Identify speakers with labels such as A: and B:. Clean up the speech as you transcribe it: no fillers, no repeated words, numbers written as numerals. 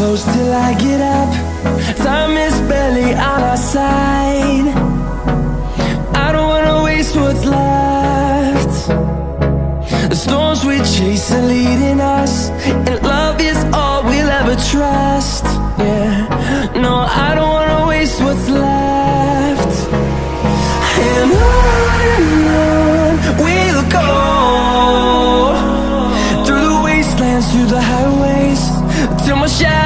A: close till I get up. Time is barely on our side. I don't wanna waste what's left. The storms we chase are leading us, and love is all we'll ever trust. Yeah, no, I don't wanna waste what's left. And on we'll go, through the wastelands, through the highways, till my shadow